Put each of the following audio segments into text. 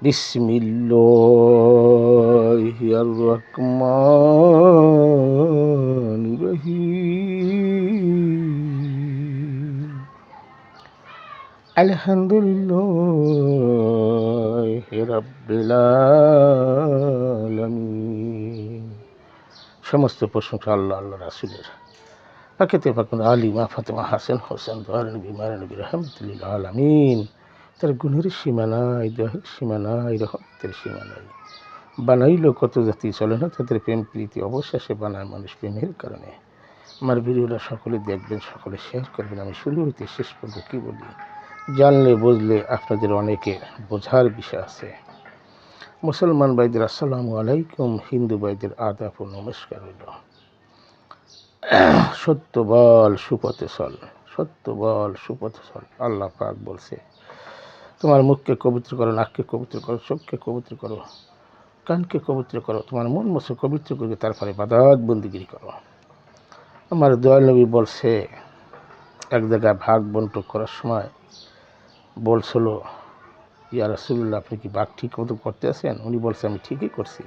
বিসমিল্লাহির রহমানির রহিম। আলহামদুলিল্লাহি রাব্বিল আলামিন। সমস্ত প্রশংসা আল্লাহ রাসূলের। পাকেতে পাকুন আলিমা ফাতেমা হাসান হোসেন দোয়ার নবী মারা নবী রহমতুল্লিল আলামিন। তার গুণের সীমা নাই, দহের সীমা নাই, রহমতের সীমা নাই। বানাইল কত জাতি, চলে না তাদের প্রেম প্রীতি, অবশেষে বানায় মানুষ প্রেমের কারণে। আমার ভিডিওটা সকলে দেখবেন, সকলে শেয়ার করবেন। আমি শুরু হইতে শেষ পর্যন্ত কী বলি জানলে বুঝলে আপনাদের অনেকে বোঝার বিষয় আছে। মুসলমান ভাইদের আসসালামু আলাইকুম, হিন্দু ভাইদের আদাব ও নমস্কার হইল। সত্য বল সুপথে চল, সত্য বল সুপথে চল। আল্লাহ পাক বলছে, তোমার মুখকে পবিত্র করো, নাককে পবিত্র করো, চোখকে পবিত্র করো, কানকে পবিত্র করো, তোমার মন মতো পবিত্র করে তারপরে ইবাদত বন্দেগী করো। আমার দয়াল নবী বলছে, এক জায়গায় ভাগ বন্টন করার সময় বলছিল, ইয়া রাসূলুল্লাহ, আপনি কি ভাগ ঠিক মতো করতে আছেন? উনি বলছে, আমি ঠিকই করছি।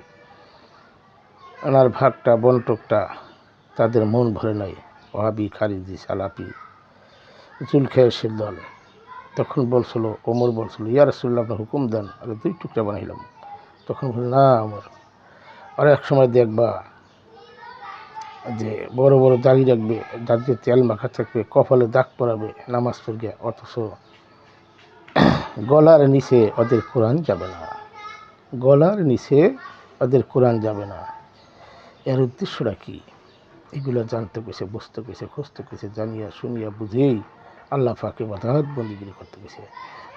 ওনার ভাগটা বন্টকটা তাদের মন ভরে নাই। ওয়াহাবি, খারিজি, সালাফি, জুলখায়েশের দল। তখন বলছিল, ওমর বলছিল, ইয়া রাসূলুল্লাহ, আপনার হুকুম দেন, আরে 2 টুকরা বানাইলাম। তখন বলল, না ওমর, আর এক সময় দেখবা যে বড় বড় দাড়ি রাখবে, দাড়িতে তেল মাখা থাকবে, কপালে দাগ পরাবে, নামাজ পড়বে, অথচ গলার নিচে ওদের কোরআন যাবে না, গলার নিচে ওদের কোরআন যাবে না। এর উদ্দেশ্যটা কি? এগুলো জানতে পেরেছে, বুঝতে পেরেছে, খুঁজতে পেরেছে, জানিয়া শুনিয়া বুঝেই আল্লাহ পাকে ইবাদত বন্দেগী করতে পেরেছে।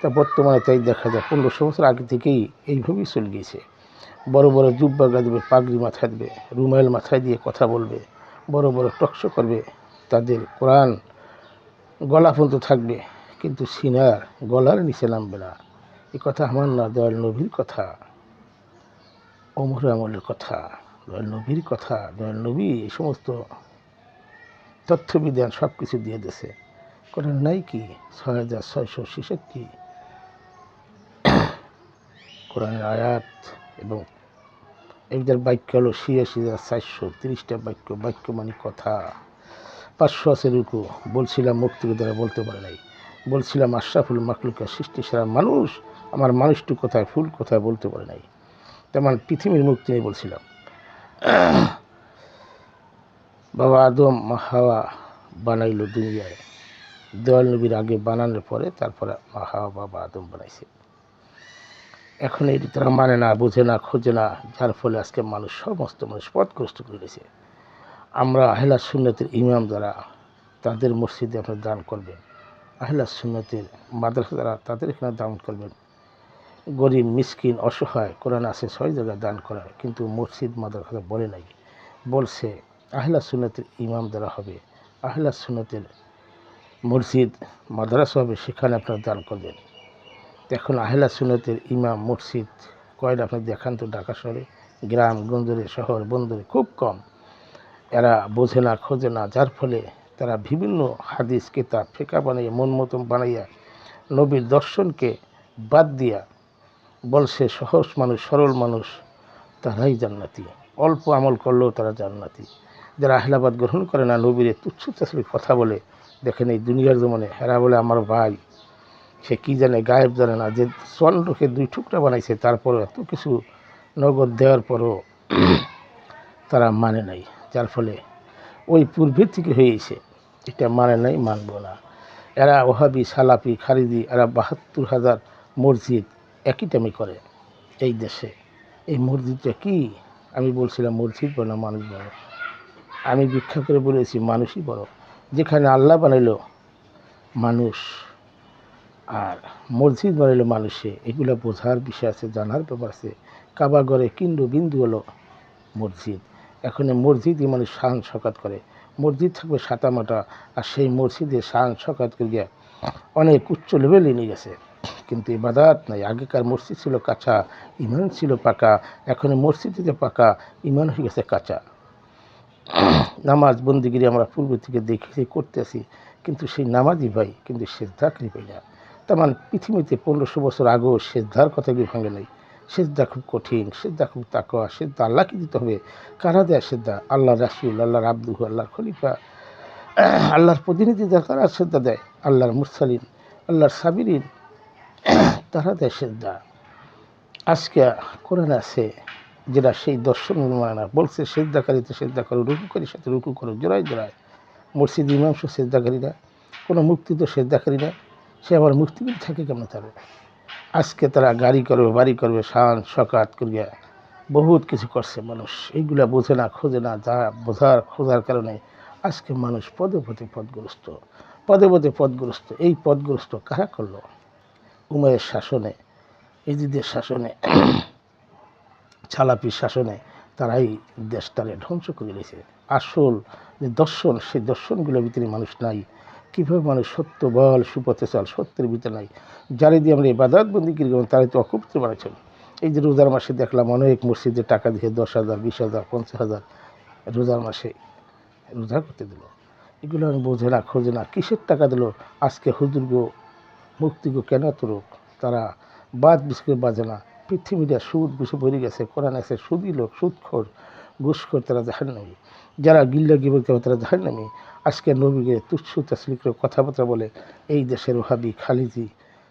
তা বর্তমানে তাই দেখা যায় 1500 বছর আগে থেকেই এইভাবেই চলে গিয়েছে। বড় বড় জুব্বা গাঁদবে, পাগড়ি মাথায় দেবে, রুমাল মাথায় দিয়ে কথা বলবে, বড় বড় টকশো করবে, তাদের কোরআন গলা পর্যন্ত থাকবে, কিন্তু সিনার গলার নিচে নামবে না। এ কথা আমার না, দয়াল নবীর কথা, ওমর আমলের কথা, দয়াল নবীর কথা। দয়াল নবী এই সমস্ত তথ্যবিধান সব কিছু দিয়ে দিয়েছে। কোরআন নাই কি 6666 কোরআনের আয়াত, এবং এদের বাক্য হলো 86,430টা বাক্য। বাক্য মানে কথা। 500 আছে রুকু। বলছিলাম মুক্তিকে দ্বারা বলতে পারে নাই। বলছিলাম আশরাফুল মাখলুকা, সৃষ্টি সারা মানুষ, আমার মানুষটু কোথায়, ফুল কোথায় বলতে পারে নাই। তেমন পৃথিবীর মুক্তি নিয়ে বলছিলাম। বাবা আদম হাওয়া বানাইল দুনিয়ায়, দয়াল নবীর আগে বানানোর পরে তারপরে হাওয়া বাবা আদম বানাইছে। এখন এটি তারা মানে না, বোঝে না, খোঁজে না, যার ফলে আজকে সমস্ত মানুষ পথগ্রস্ত করে দিয়েছে। আমরা আহলে সুন্নতের ইমাম দ্বারা তাদের মসজিদে আপনার দান করবেন, আহলে সুন্নতের মাদ্রাসা দ্বারা তাদের এখানে দান করবেন। গরিব মিসকিন অসহায় কোরআন আছে 6 জায়গায় দান করার, কিন্তু মসজিদ মাদ্রাসা বলে নাই। বলছে আহলে সুন্নতের ইমাম দ্বারা হবে, আহলে সুন্নতের মসজিদ মাদ্রাসা হবে, সেখানে আপনারা দান করবেন। এখন আহলে সুন্নতের ইমাম মসজিদ কয়টা আপনি দেখান তো ঢাকা শহরে, গ্রাম গঞ্জরে, শহর বন্দরে খুব কম। এরা বোঝে না, খোঁজে না, যার ফলে তারা বিভিন্ন হাদিস কিতাব ফিকা বানাইয়া, মন মতন বানাইয়া, নবীর দর্শনকে বাদ দিয়া বলছে সহজ মানুষ, সরল মানুষ তারাই জান্নাতি, অল্প আমল করলেও তারা জান্নাতি। যারা আহলাবাদ গ্রহণ করে না, নবীরে তুচ্ছ তাচ্ছিল্যের কথা বলে, দেখেন এই দুনিয়ার জমানে হেরা বলে আমার ভাই, সে কী জানে, গায়েব জানে না, যে চন্দ্রকে 2 টুকরা বানাইছে, তারপরও এত কিছু নগদ দেওয়ার পরও তারা মানে নাই। যার ফলে ওই পূর্বের থেকে হয়েছে, এটা মানে নাই, মানব না। এরা ওহাবি, সালাফি, খারিজি, এরা 72,000 মসজিদ একই টাইমে করে এই দেশে। এই মসজিদটা কি? আমি বলছিলাম মসজিদ বড় না মানুষ বড়? আমি ব্যাখ্যা করে বলেছি মানুষই বড়। যেখানে আল্লাহ বানাইলো মানুষ আর মসজিদ বানাইলো মানুষে, এগুলো বোঝার বিষয় আছে, জানার ব্যাপার আছে। কাবা ঘরে বিন্দু হলো মসজিদ। এখন মসজিদই মানুষ শান শকাত করে। মসজিদ থাকবে সাতামাটা, আর সেই মসজিদে শান শকাত করিয়া অনেক উচ্চ লেভেলে নিয়ে গেছে, কিন্তু ইবাদত নাই। আগেকার মসজিদ ছিল কাঁচা, ইমান ছিল পাকা। এখন মসজিদে পাকা, ইমান হয়ে গেছে কাঁচা। নামাজ বন্দিগিরি আমরা পূর্ব থেকে দেখেছি, করতেছি, কিন্তু সেই নামাজই ভাই, কিন্তু সেজদা করি পাই না। তেমন পৃথিবীতে 1500 বছর আগেও সেজদার কথা কি ভাঙে নাই। সেজদা খুব কঠিন, সেজদা খুব তাকওয়া, সেজদা আল্লাহকে দিতে হবে। কারা দেয় সেজদা? আল্লাহ রাসূল, আল্লাহর আব্দু, আল্লাহর খলিফা, আল্লাহর প্রতিনিধি যারা তারা সেজদা দেয়। আল্লাহর মুরসালিন, আল্লাহর সাবিরিন, তারা দেয় সেজদা। আজকে কোরআনে আছে যেটা সেই দর্শন মানা বলছে, সেজদাকারীতে সেজদা করো, রুকুকারীর সাথে রুকু করো জোড়ায় জোড়ায়। মসজিদ ইমাম সহ সেজদাকারীরা, কোনো মুক্তি তো সেজদাকারীরা, সে আবার মুক্তিকারী থাকে কেমন তারা? আজকে তারা গাড়ি করবে, বাড়ি করবে, শান শকাত করিয়া বহুত কিছু করছে মানুষ। এইগুলা বোঝে না, খোঁজে না, যা খোঁজার কারণে আজকে মানুষ পদে পদে পদগ্রস্ত, পদে পদে পদগ্রস্ত। এই পদগ্রস্ত কারা করলো? উমাইয়ের শাসনে, ইজিদের শাসনে, ছালাপির শাসনে তারাই দেশটারে ধ্বংস করে দিয়েছে। আসল যে দর্শন, সেই দর্শনগুলোর ভিতরে মানুষ নাই। কীভাবে মানুষ সত্য বল, সুপথে চল, সত্যের ভিতরে নাই। যারে দিয়ে আমরা ইবাদত বন্দি করি তারাই তো অপবিত্র বানাইছেন। এই যে রোজার মাসে দেখলাম অনেক মসজিদে টাকা দিয়ে 10,000, 20,000, 50,000 রোজার মাসে রোজা করতে দিল। এগুলো আমি বোঝে না, খোঁজে না, কিসের টাকা দিল? আজকে হুজুরগো মুক্তিগো কেন তুরুক, তারা বাদ বিস্কুট বাজে না। পৃথিবীটা সুদ ঘুষে ভরে গেছে। কোরআন আছে সুদী লোক, সুদখোর, ঘুষখোর, তারা জাহান্নামী। যারা গিল্লা গিবত করে তারা জাহান্নামী। আজকে নবীকে তুচ্ছ তাসলিক করে কথাবার্তা বলে এই দেশের ওহাবি, খালিজি,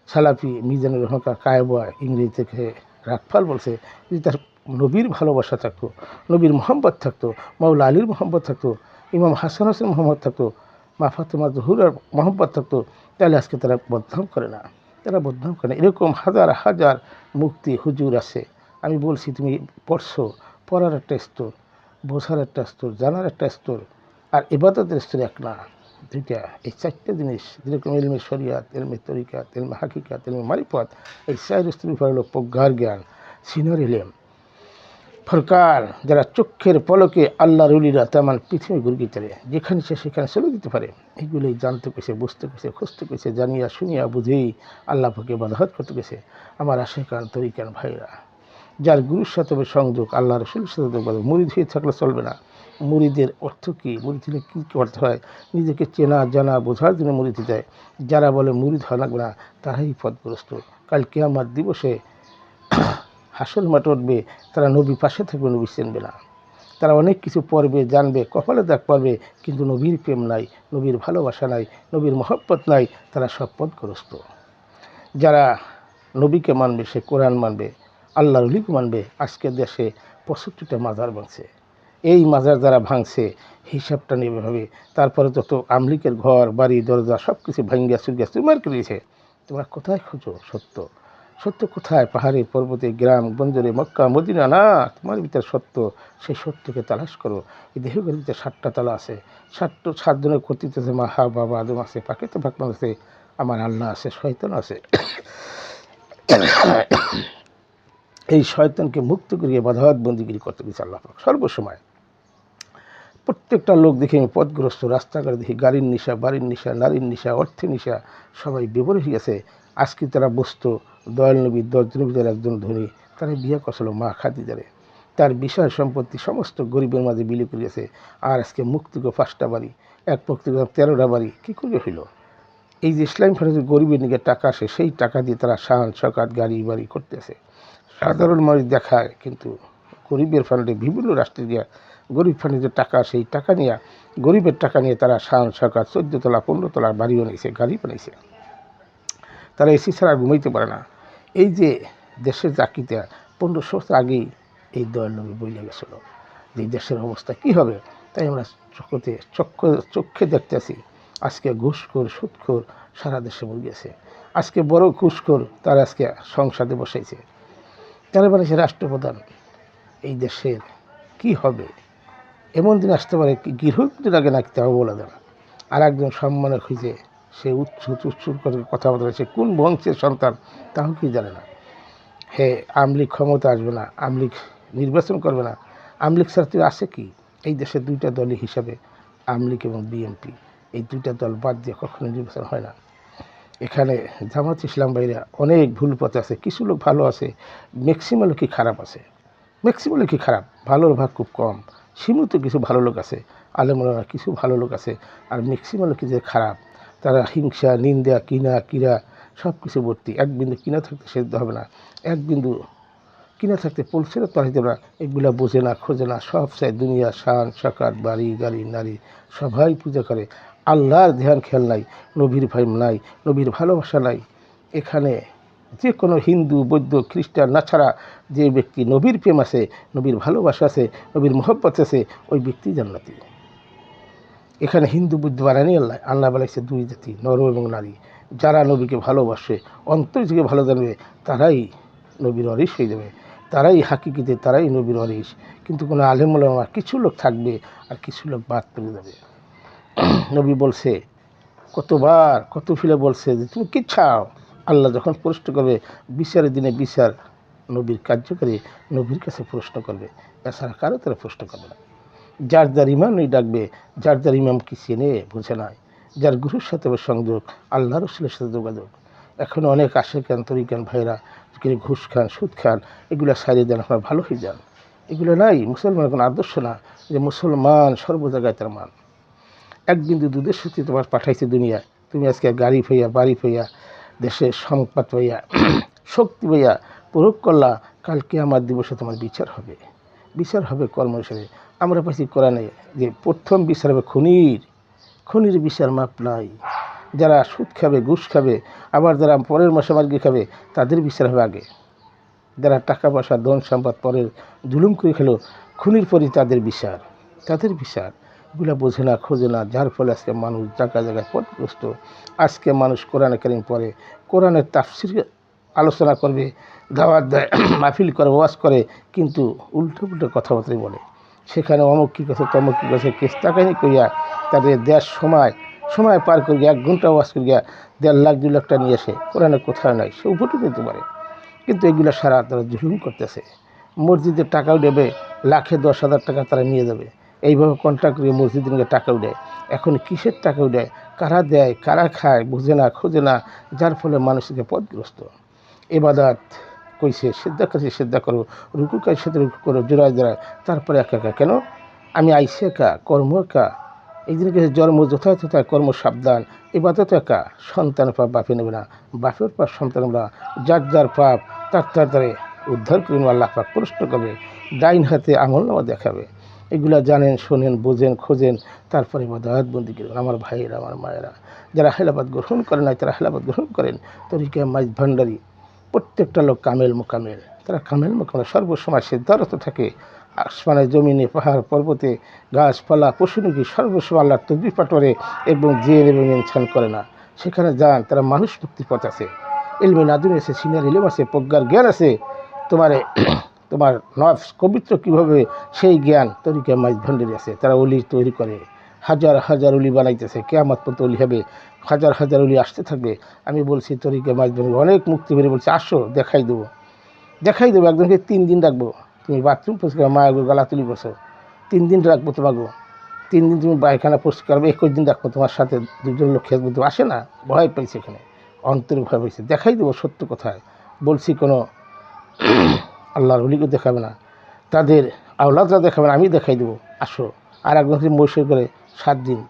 সালাফি, মিজানুর রহমান কায়বা ইংরেজি থেকে রাখফাল বলছে, যদি তার নবীর ভালোবাসা থাকতো, নবীর মোহাম্মদ থাকতো, মাওলা আলীর মোহাম্মদ থাকতো, ইমাম হাসান হোসেন মোহাম্মদ থাকতো, মা ফাতেমা জহুরার মোহাম্মদ থাকতো, তাহলে আজকে তারা বদনাম করে না। তারা বদনাম করে না। এরকম হাজার হাজার মুক্তি হুজুর আছে। আমি বলছি তুমি পড়ছো, পড়ার একটা স্তর, বোঝার একটা স্তর, জানার একটা স্তর, আর ইবাদতের স্তর এক না, দুইটা। এই চারটে জিনিস যেরকম ইলমে শরিয়াত, ইলমে তরিকাত, ইলমে হাকিকাত, ইলমে মারিফত, এই চার স্তরের উপর হলো প্রজ্ঞার জ্ঞান, সিনিয়র ইলম। ফরকার যারা চক্ষের পলকে আল্লাহর ওলিরা তেমন পৃথিবী ঘুরগি চলে, যেখানে সে সেখানে চলে দিতে পারে। এগুলোই জানতে পেরেছে, বুঝতে পেরেছে, খুঁজতে পেরেছে, জানিয়া শুনিয়া বুঝেই আল্লাহকে বাধাহত করতে পেরেছে। আমার আশেকান তরিকান ভাইরা, যার গুরুর সাথে সংযোগ, আল্লাহ রসুলের সাথে মুরিদ হয়ে থাকলে চলবে না। মুরিদের অর্থ কী? মুরিদ হলে কী করতে হয়? নিজেকে চেনা জানা বোঝার জন্য মুরিদ দেয়। যারা বলে মুরিদ হওয়া লাগবে না, তারাই পথগ্রস্ত। কাল কিয়ামত দিবসে হাসর মাঠ উঠবে, তারা নবী পাশে থাকবে, নবী চিনবে না। তারা অনেক কিছু পড়বে, জানবে, কপালে দাগ পারবে, কিন্তু নবীর প্রেম নাই, নবীর ভালোবাসা নাই, নবীর মহব্বত নাই, তারা সব পথগ্রস্ত। যারা নবীকে মানবে, সে কোরআন মানবে, আল্লাহর ওলিকে মানবে। আজকে দেশে 65টা মাজার ভাঙছে। এই মাজার যারা ভাঙছে হিসাবটা নেবে হবে। তারপরে যত আমলিকের ঘর বাড়ি দরজা সব কিছু ভাঙ্গিয়া চুরিয়া চুরমার করে দিয়েছে। তোমরা কোথায় খোঁজো সত্য? সত্য কোথায়? পাহাড়ে, পর্বতে, গ্রাম গঞ্জরে, মক্কা মদিনা না, তোমার ভিতরে সত্য। সেই সত্যকে তালাশ করো। এই দেহগুলির ভিতরে 7টা তালা আছে। 7 জনের কর্তৃত্ব আছে। মা, হা, বাবা আদম আছে, পাকেতে ভাগমান আছে, আমার আল্লাহ আছে, শয়তান আছে। এই শয়তানকে মুক্ত করিয়ে বাধাওয়াত বন্দিগিরি করতে দিয়েছে আল্লাহ পাক সর্বসময়। প্রত্যেকটা লোক দেখি আমি পথগ্রস্ত, রাস্তাঘাটে দেখি গাড়ির নেশা, বাড়ির নেশা, নারীর নেশা, অর্থের নেশা, সবাই বিবর হয়ে গেছে। আজকে তারা বসতো দয়াল নবী 10 জনের ভিতরে একজন ধনী, তারা বিয়ে করছিল মা খাদিজারে। তার বিষয় সম্পত্তি সমস্ত গরিবের মাঝে বিলি করে গেছে। আর আজকে মুক্তিগো 5টা বাড়ি, এক মুক্তিগো 13টা বাড়ি, কী করে হইল? এই যে ইসলাম ফেরত গরিবের দিকে টাকা আসে, সেই টাকা দিয়ে তারা শান শকাত গাড়ি বাড়ি করতেছে। সাধারণ মানুষ দেখায়, কিন্তু গরিবের ফান্ডে বিভিন্ন রাষ্ট্রে দিয়া গরিব ফান্ডে যে টাকা, সেই টাকা নিয়ে, গরিবের টাকা নিয়ে তারা শান সরকার 14 তলা 15 তলা বাড়ি বানিয়েছে, গাড়ি বানিয়েছে। তারা এসি ছাড়া ঘুমাইতে পারে না। এই যে দেশের চাকরিতে 1500 বছর আগেই এই দয়াল নবী বইলে গেছিলো যে এই দেশের অবস্থা কী হবে। তাই আমরা চক্ষে দেখতেছি আজকে ঘুষখোর, সুদখোর সারা দেশে বই গেছে। আজকে বড় ঘুষখোর তারা আজকে সংসদে বসাইছে, তারা বানিয়েছে রাষ্ট্রপ্রধান। এই দেশের কি হবে? এমন দিন আসতে পারে গৃহদিন আগে নাকি তাও বলে দেয় না। আর একজন সম্মানের খুঁজে সে উৎসুর করে কথা বলে, সে কোন বংশের সন্তান তাও কি জানে না। হে আমলিগ ক্ষমতা আসবে না, আমলিগ নির্বাচন করবে না। আমলিগ ছাড়া আছে কি? এই দেশের 2টা দলই হিসাবে আমলিগ এবং বিএনপি, এই 2টা দল বাদ দিয়ে কখনো নির্বাচন হয় না। এখানে জামাত ইসলাম ভাইরা অনেক ভুল পথে আছে, কিছু লোক ভালো আছে, ম্যাক্সিমাম লোকই খারাপ আছে। ম্যাক্সিমাম লোকই খারাপ, ভালোর ভাগ খুব কম। সীমিত কিছু ভালো লোক আছে, আলেমরা কিছু ভালো লোক আছে, আর ম্যাক্সিমাম লোকই যে খারাপ, তারা হিংসা, নিন্দা, কিনা কিরা সব কিছু ভর্তি। এক বিন্দু কিনা থাকতে সেদ্ধ হবে না, এক বিন্দু কিনা থাকতে পলসেরও তলাইতে না, এগুলা বোঝে না, খোঁজে না, সব চাই দুনিয়া, শান সাকাত, বাড়ি গাড়ি নারী, সবাই পূজা করে, আল্লাহর ধ্যান খেয়াল নাই, নবীর ভয় নাই, নবীর ভালোবাসা নাই। এখানে যে কোনো হিন্দু বৌদ্ধ খ্রিস্টান না ছাড়া যে ব্যক্তি নবীর প্রেম আছে, নবীর ভালোবাসা আছে, নবীর মহব্বত আছে, ওই ব্যক্তি জান্নাতি। এখানে হিন্দু বৌদ্ধ বানানি আল্লাহ, আল্লাহ বলেছে দুই জাতি, নর এবং নারী। যারা নবীকে ভালোবাসে, অন্তর থেকে ভালো জানবে, তারাই নবীর ওয়ারিস হয়ে যাবে, তারাই হাকিকিতে, তারাই নবীর ওয়ারিস। কিন্তু কোনো আলেম ওলামা কিছু লোক থাকবে আর কিছু লোক বাদ পড়ে যাবে। নবী বলছে কতবার, কত ফিলে বলছে যে তুমি কি চাও, আল্লাহ যখন প্রশ্ন করবে বিচারের দিনে, বিচার নবীর কার্যকারী নবীর কাছে প্রশ্ন করবে, এছাড়া কারো তারা প্রশ্ন করবে না। যার যার ইমামই ডাকবে, যার যার ইমাম কি চেনে বোঝে নাই, যার গুরুর সাথে সংযোগ, আল্লাহ রসুলের সাথে যোগাযোগ। এখন অনেক আশেকান তরিকান ভাইরা ঘুষ খান, সুদ খান, এগুলো সারিয়ে দেন, আপনার ভালো হয়ে যান। এগুলো নাই, মুসলমানের কোনো আদর্শ না যে মুসলমান সর্ব জায়গায় তার মান। এক বিন্দু দুধের সত্যি তোমার পাঠাইছে দুনিয়ায়, তুমি আজকে গাড়ি পাইয়া, বাড়ি পাইয়া, দেশের সম্পদ পাইয়া, শক্তি পাইয়া প্রয়োগ করলা, কালকে আমার দিবসে তোমার বিচার হবে, বিচার হবে কর্ম হিসেবে। আমরা পাইছি কোরআনে যে প্রথম বিচার হবে খুনির বিচার মাপ নাই। যারা সুদ খাবে, ঘুষ খাবে, আবার যারা পরের মাসে মার্গি খাবে, তাদের বিচার হবে আগে। যারা টাকা পয়সা ধন সম্পদ পরের জুলুম করে খেলো, খুনির পরই তাদের বিচার, তাদের বিচার। এগুলো বোঝে না, খোঁজে না, যার ফলে আজকে মানুষ জায়গায় জায়গায় পথগ্রস্ত। আজকে মানুষ কোরআনে কারিম পড়ে, কোরআনের তাফসীর আলোচনা করবে, দাওয়াত দেয়, মাহফিল করে, ওয়াজ করে, কিন্তু উল্টো উল্টো কথাবার্তাই বলে। সেখানে অমুক কী করছে, তমুক কী করছে, কেস টাকানি করিয়া তাদের দেশ সময় পার করিয়া 1 ঘন্টা ওয়াজ করিয়া 1.5 লাখ 2 লাখ টাকা নিয়ে আসে, কোরআনে কোথাও নাই, সে উপটু দিতে পারে। কিন্তু এগুলো সারা তারা জুলুম করতেছে। মসজিদের টাকাও দেবে, লাখে 10,000 টাকা তারা নিয়ে যাবে, এইভাবে কন্ট্রাক্ট করে মসজিদের নিয়ে টাকাও দেয়। এখন কিসের টাকাও দেয়, কারা দেয়, কারা খায়, বুঝে না, খোঁজে না, যার ফলে মানুষকে পথগ্রস্ত। ইবাদত কইছে সিদ্ধা কাছে সিদ্ধা করো, রুকু কাছে সাথে রুকু করো, জোড়ায় জোড়ায়, তারপরে একা একা কেন আমি আইসে একা, কর্ম একা, এই দিনে কাছে জন্ম যথায় তথায় কর্ম সাবধান। ইবাদত একা, সন্তান পাপ বাপে নেবে না, বাপের পাপ সন্তানরা, যার যার পাপ তার তাড়াতাড়ি উদ্ধার করে আল্লাহ পাক প্রশ্ন করবে, ডাইন হাতে আমলনামা দেখাবে। এগুলা জানেন, শোনেন, বোঝেন, খোঁজেন, তারপরে ইবাদত বন্দি করেন। আমার ভাইয়েরা, আমার মায়েরা, যারা হেলাবাদ গ্রহণ করে নাই তারা হেলাবাদ গ্রহণ করেন। তরিকা মাইজ ভান্ডারি প্রত্যেকটা লোক কামেল মোকামেল, তারা কামেল মোকামেল, সর্বসময় সিদ্ধারত থাকে। আসমানে, জমিনে, পাহাড় পর্বতে, গাছপালা, পশুনুকি সর্বসময় আল্লাহর তসবিহ পাঠ করে এবং জিন এবং ইনসান করে না। সেখানে যান, তারা মানুষ মুক্তির পথ আছে, ইলমে নাদুন আছে, সিনিয়র ইলম আছে, প্রজ্ঞার জ্ঞান আছে। তোমার নফস পবিত্র কীভাবে, সেই জ্ঞান তরিকা মাইজ ভান্ডারি আছে। তারা অলি তৈরি করে, হাজার হাজার অলি বানাইতেছে, কিয়ামত পর্যন্ত অলি হবে, হাজার হাজার অলি আসতে থাকবে। আমি বলছি তরিকা মাইজ ভান্ডারি অনেক মুক্তি বেরিয়ে বলছে, আসো দেখাই দেবো। একজনকে 3 দিন রাখবো, তুমি বাথরুম পরিষ্কার, মায়ের গলা তুলি বসো, 3 দিন রাখবো তোমাকে, 3 দিন তুমি পায়খানা পরিষ্কার করবে, 21 দিন রাখবো, তোমার সাথে 2জন লোক খেয়ে বলতে আসে না, ভয় পেয়েছে, এখানে অন্তরে ভয় পেয়েছে। দেখাই দেবো সত্য কথায় বলছি, কোনো আল্লাহর ওলিকে দেখাবে না, তাদের আওলাদরা দেখাবে না, আমি দেখাই দেবো, আসো। আর একজনকে মহিষের করে 7 দিন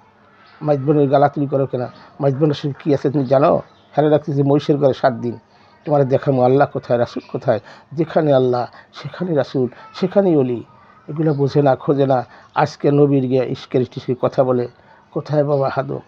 মাইজবানের গালাতুলি করো কেনা, মাইজবানের সাথে কী আছে তুমি জানো, হেরে রাখতেছে মহিষের করে 7 দিন, তোমার দেখাবো আল্লাহ কোথায়, রাসুল কোথায়, যেখানে আল্লাহ সেখানে রাসুল, সেখানেই অলি। এগুলো বোঝে না, খোঁজে না। আজকে নবীর গিয়ে ইস্কের টিস্কির কথা বলে, কোথায় বাবা আদম,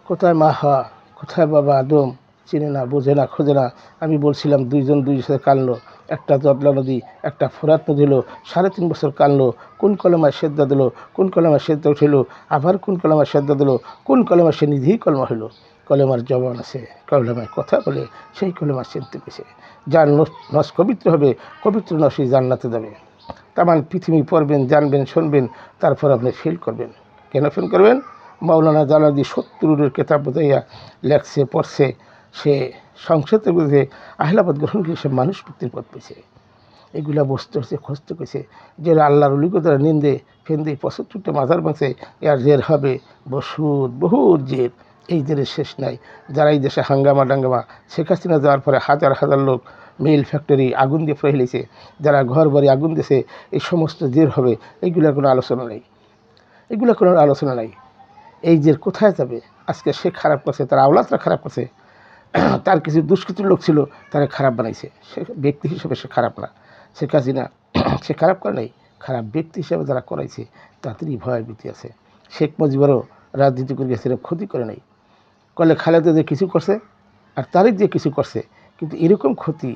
কোথায় মা হাওয়া, কোথায় বাবা আদম, চিনে না, বোঝে না, খোঁজে না। আমি বলছিলাম 2 জন 2 সাথে কানলো, একটা জদলা নদী, একটা ফোরাত নদী হলো, 3.5 বছর কানলো, কোন কলমায় সেদ্ধা দিল, কোন কলমায় সেদ্ধা উঠিল, আবার কোন কলমায় সেদ্ধা দিল, কোন কলমায় সে নিধি কলমা হইল। কলেমার জবান আছে, কলেমায় কথা বলে, সেই কলেমা চিনতে পেয়েছে। যার নস পবিত্র হবে, পবিত্র নসই জান্নাতে যাবে। তামান পৃথিবী পড়বেন, জানবেন, শুনবেন, তারপর আপনি ফিল করবেন। কেন ফিল করবেন? মাওলানা জালালি 70 কেতাব বোঝাইয়া লেখছে, পড়ছে, সে সংসদে বুঝে আহলাবাদ গ্রহণ করে সে মানুষ মুক্তির পথ পেয়েছে। এগুলা বসতে হচ্ছে, খসতে করেছে, যে আল্লাহর অলিগতারা নিন্দে ফেন্দে 75টা মাজার ভাঙছে, এর জের হবে বহুত জের, এই জেরের শেষ নাই। যারা এই দেশে হাঙ্গামা ডাঙ্গামা, শেখ হাসিনা যাওয়ার পরে হাজার হাজার লোক মিল ফ্যাক্টরি আগুন দিয়ে ফেলেছে, যারা ঘর বাড়ি আগুন দিয়েছে, এই সমস্ত জের হবে, এইগুলার কোনো আলোচনা নেই, এগুলো কোনো আলোচনা নাই। এই জের কোথায় যাবে? আজকে সে খারাপ করছে, তার আওলাদরা খারাপ করছে, তার কিছু দুষ্কৃতির লোক ছিল, তারা খারাপ বানাইছে, সে ব্যক্তি হিসেবে সে খারাপ না, শেখ হাসিনা সে খারাপ করে নাই, খারাপ ব্যক্তি হিসাবে যারা করাইছে তাদেরই ভয় ভীতি আছে। শেখ মুজিবুরও রাজনীতি করে গেছে, ক্ষতি করে নাই, করলে খালেদা যে কিছু করছে আর তারিক যে কিছু করছে, কিন্তু এরকম ক্ষতি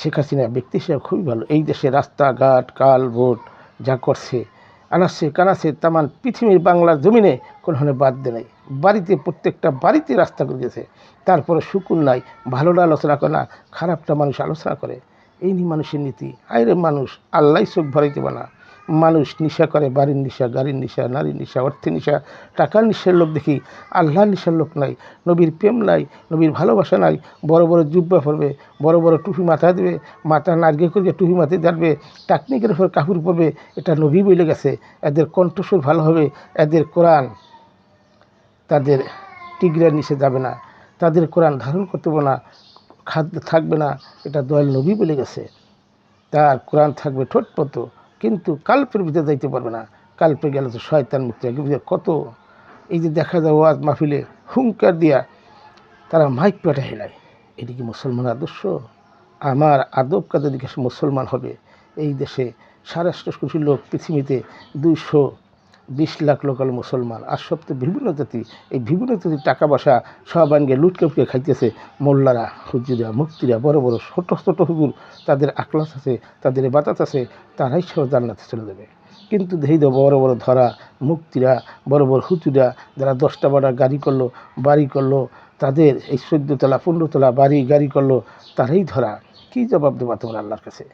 শেখ হাসিনা ব্যক্তি হিসেবে খুবই ভালো। এই দেশে রাস্তাঘাট কাল ভোট যা করছে, আনাচ্ছে কানাচ্ছে তামান পৃথিবীর বাংলার জমিনে কোনোখানে বাদ দেয় নাই। বাড়িতে প্রত্যেকটা বাড়িতে রাস্তা করে গেছে, তারপরে শুকুর নাই, ভালোটা আলোচনা করে না, খারাপটা মানুষ আলোচনা করে। এই নিয়ে মানুষের নীতি। আইরে মানুষ আল্লাহ চোখ ভরাইতে না, মানুষ নেশা করে, বাড়ির নেশা, গাড়ির নেশা, নারীর নেশা, অর্থের নেশা, টাকার নেশার লোক দেখি, আল্লাহর নেশার লোক নাই, নবীর প্রেম নাই, নবীর ভালোবাসা নাই। বড় বড় জুব্বা পরবে, বড় বড় টুপি মাথায় দেবে, মাথা নারগে করে টুপি মাথায় দাঁড়বে, টাকনিকের উপর কাপড় পরবে, এটা নবী বলে গেছে। এদের কণ্ঠস্বর ভালো হবে, এদের কোরআন তাদের টিগরার নিচে যাবে না, তাদের কোরআন ধারণ করতে পারবে না, খাদ্য থাকবে না, এটা দয়াল নবী বলে গেছে। তার কোরআন থাকবে ঠোঁটপত, কিন্তু কাল্পের ভিতরে যাইতে পারবে না। কাল্পে গেলে তো শয়তান মুক্তি কত। এই যে দেখা যায় ওয়াজ মাহফিলে হুঙ্কার দিয়া তারা মাইক পেটে হেলায়, এটি কি মুসলমান আদর্শ? আমার আদব কাদের দিকে মুসলমান হবে। এই দেশে 8.5 কোটি লোক, পৃথিবীতে 220 লাখ লোক হল মুসলমান, আর সব তো বিভিন্ন জাতি। এই বিভিন্ন জাতির টাকা পয়সা সব আনগে লুটকে খাইতেছে মোল্লারা, হুজুরা, মুক্তিরা, বড় বড় ছোট ছোট হুজুর, তাদের আখলাস আছে, তাদের বাতাত আছে, তারাই সব জান্নাতে চলে যাবে। কিন্তু দেখি তো বড় বড় ধরা মুক্তিরা, বড় বড় হুজুরা, যারা 10টা 12টা গাড়ি করলো, বাড়ি করলো, তাদের এই 14 তলা 15 তলা বাড়ি গাড়ি করলো, তারাই ধরা। কী জবাব দেবা তোমার আল্লাহর কাছে?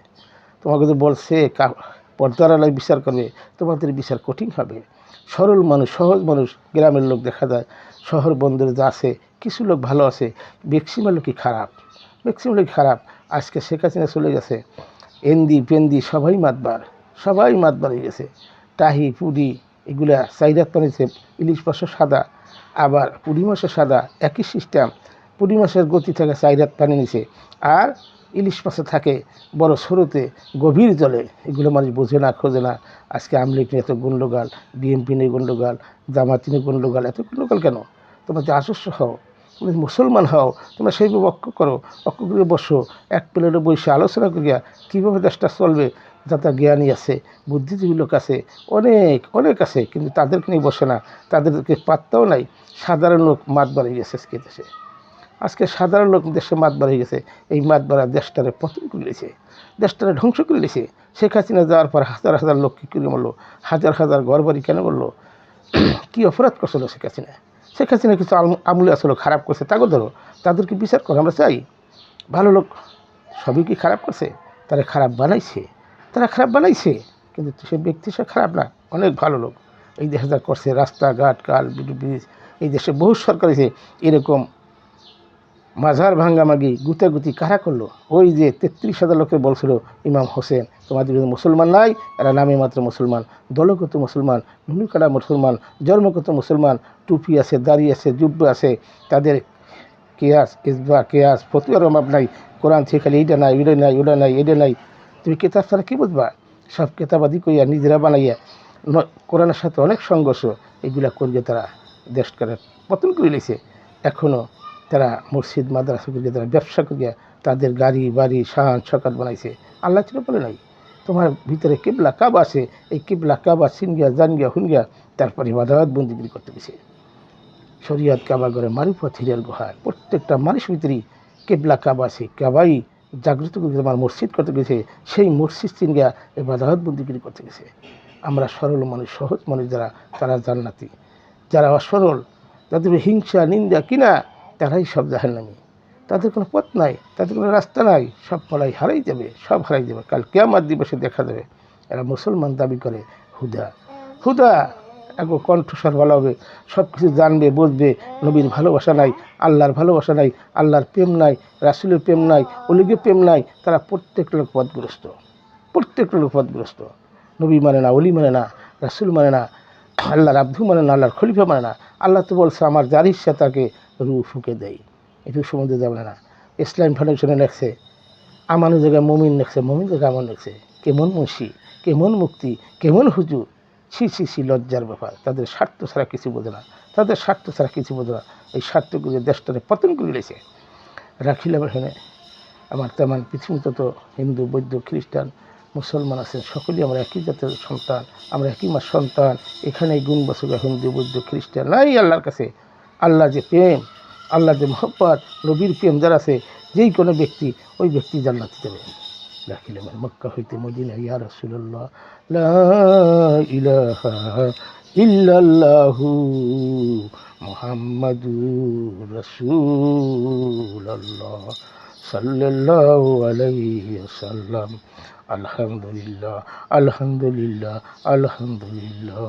তোমাকে তো বলছে পর্দার আলায় বিচার করবে, তোমাদের বিচার কঠিন হবে। সরল মানুষ, সহজ মানুষ, গ্রামের লোক দেখা যায়, শহর বন্দরে যা আছে কিছু লোক ভালো আছে, ম্যাক্সিমাম লোকই খারাপ, ম্যাক্সিমাম লোকই খারাপ। আজকে শেখ হাসিনা চলে গেছে, এন্দি পেন্দি সবাই মাতবার হয়ে গেছে। টাহি পুরি এগুলা চাইরাত পানিছে, ইলিশ মাছও সাদা, আবার পুরি মাছও সাদা, একই সিস্টেম। পুরি মাছের গতি থাকে চাইরাত পানি নিচে, আর ইলিশ মাছে থাকে বড় সরুতে গভীর জলে। এগুলো মানুষ বোঝে না, খোঁজে না। আজকে আওয়ামী লীগ নিয়ে এত গণ্ডগোল, বিএনপি নিয়ে গণ্ডগোল, জামাত নিয়ে গণ্ডগোল, এত গণ্ডগোল কেন? তোমরা যে আদর্শ হও, তুমি মুসলমান হও, তোমরা সেইভাবে অক্ষ করো, অক্ষ করে বসো, এক প্লেটে বসে আলোচনা করিয়া কীভাবে দেশটা চলবে। যাতে জ্ঞানী আছে, বুদ্ধিজীবী লোক আছে, অনেক আছে, কিন্তু তাদেরকে নিয়ে বসে না, তাদেরকে পাত্তাও নাই। সাধারণ লোক মাত বাড়িয়ে গেছে আজকে দেশে, আজকে সাধারণ লোক দেশে মাত বাড়িয়ে গেছে। এই মাত বাড়া দেশটারে পতন করে দিয়েছে, দেশটারে ধ্বংস করে দিয়েছে। শেখ হাসিনা যাওয়ার পর হাজার হাজার লোক কী করে মরলো, হাজার হাজার ঘর বাড়ি কেন মরলো? কী অপরাধ করছিল শেখ হাসিনা? শেখ হাসিনা কিছু আমলে আসলে খারাপ করছে, তাকে ধরো, তাদেরকে বিচার করো। আমরা চাই ভালো লোক সবই কি খারাপ করছে? তারা খারাপ বানাইছে, কিন্তু সে ব্যক্তি সে খারাপ না, অনেক ভালো লোক। এই দেশে যা করছে, রাস্তাঘাট কাল ব্রিজ, এই দেশে বহু সরকার হয়েছে, এরকম মাঝার ভাঙ্গামাগি গুতাগুতি কারা করলো? ওই যে 33,000 লোকে বলছিল ইমাম হোসেন তোমাদের মুসলমান নাই, এরা নামে মাত্র মুসলমান, দলগত মুসলমান, নুনুকাটা মুসলমান, জন্মগত মুসলমান, টুপি আছে, দাড়ি আছে, জুব্বা আছে, তাদের কেয়াস ফতুয়ার অভাব নাই। কোরআন থেকে খালি এইটা নাই, ওটা নাই। তুমি কেতাব ছাড়া কী বুঝবা? সব কেতাবাদি কইয়া নিজেরা বানাইয়া কোরআনের সাথে অনেক সংঘর্ষ, এগুলা করিয়া তারা দেশটারে পতন করে লেছে। এখনও তারা মসজিদ মাদ্রাসা করিয়া, তারা ব্যবসা করিয়া তাদের গাড়ি বাড়ি শান ছকাত বানাইছে। আল্লাহ ছিল বলে নাই তোমার ভিতরে কিবলা কাব আছে, এই কিবলা কাবা চিনগিয়া জানগিয়া হুনগিয়া তারপরে ইবাদত বন্দিগিরি করতে গেছে। শরিয়াত কাবা করে মারিফত হিরিয়ার গুহায় প্রত্যেকটা মানুষ ভিতরেই কেবলা কাবা আছে, কাবাই জাগ্রত করে আমার মসজিদ করতে গেছে, সেই মসজিদ চিনগিয়া ইবাদত বন্দিগিরি করতে গেছে। আমরা সরল মানুষ, সহজ মানুষ যারা, তারা জান্নাতি। যারা অসরল, যাদের হিংসা নিন্দা কিনা, তারাই সব জাহান্নামী। তাদের কোনো পথ নাই, তাদের কোনো রাস্তা নাই, সব পড়াই হারাই যাবে, সব হারাই যাবে। কাল কিয়ামত দিবসে দেখা যাবে এরা মুসলমান দাবি করে হুদা এক কণ্ঠস্বর ভালো হবে, সব কিছু জানবে বুঝবে, নবীর ভালোবাসা নাই, আল্লাহর ভালোবাসা নাই, আল্লাহর প্রেম নাই, রাসূলের প্রেম নাই, ওলিগের প্রেম নাই। তারা প্রত্যেকটা লোক পথগ্রস্ত। নবী মানে না, ওলি মানে না, রাসূল মানে না, আল্লাহর আব্দু মানে না, আল্লাহর খলিফা মানে না। আল্লাহ তো বলছে আমার যার ইচ্ছা তাকে রূহ ফুঁকে দেয়, একটু সমুদ্রে যাবে না। ইসলাম ফাউন্ডেশনে লেখছে আমানু জায়গায় মমিন লেখছে, মমিন জায়গায় আমন লেখছে। কেমন মুন্সি, কেমন মুক্তি, কেমন হুজুর! ছি লজ্জার ব্যাপার। তাদের স্বার্থ ছাড়া কিছু বোঝে না, এই স্বার্থ করে দেশটারে পতন করে দিয়েছে। রাখিলাম এখানে আমার তেমন পৃথিবীতে তো হিন্দু বৌদ্ধ খ্রিস্টান মুসলমান আছেন, সকলেই আমরা একই জাতের সন্তান, আমরা একই মার সন্তান। এখানে গুণবাচক হিন্দু বৌদ্ধ খ্রিস্টান নাই আল্লাহর কাছে। আল্লাহ যে প্রেম, আল্লাহ যে মহব্বত, নবীর প্রেম যার আছে, যেই কোনো ব্যক্তি ওই ব্যক্তি জান্নাতে যাবে। লাখিলাম মক্কা হইতে মদিনা ইয়া রাসূলুল্লাহ লা ইলাহা ইল্লাল্লাহু মুহাম্মাদুর রাসূলুল্লাহ সাল্লাল্লাহু আলাইহি ওয়াসাল্লাম। আলহামদুলিল্লাহ, আলহামদুলিল্লাহ, আলহামদুলিল্লাহ।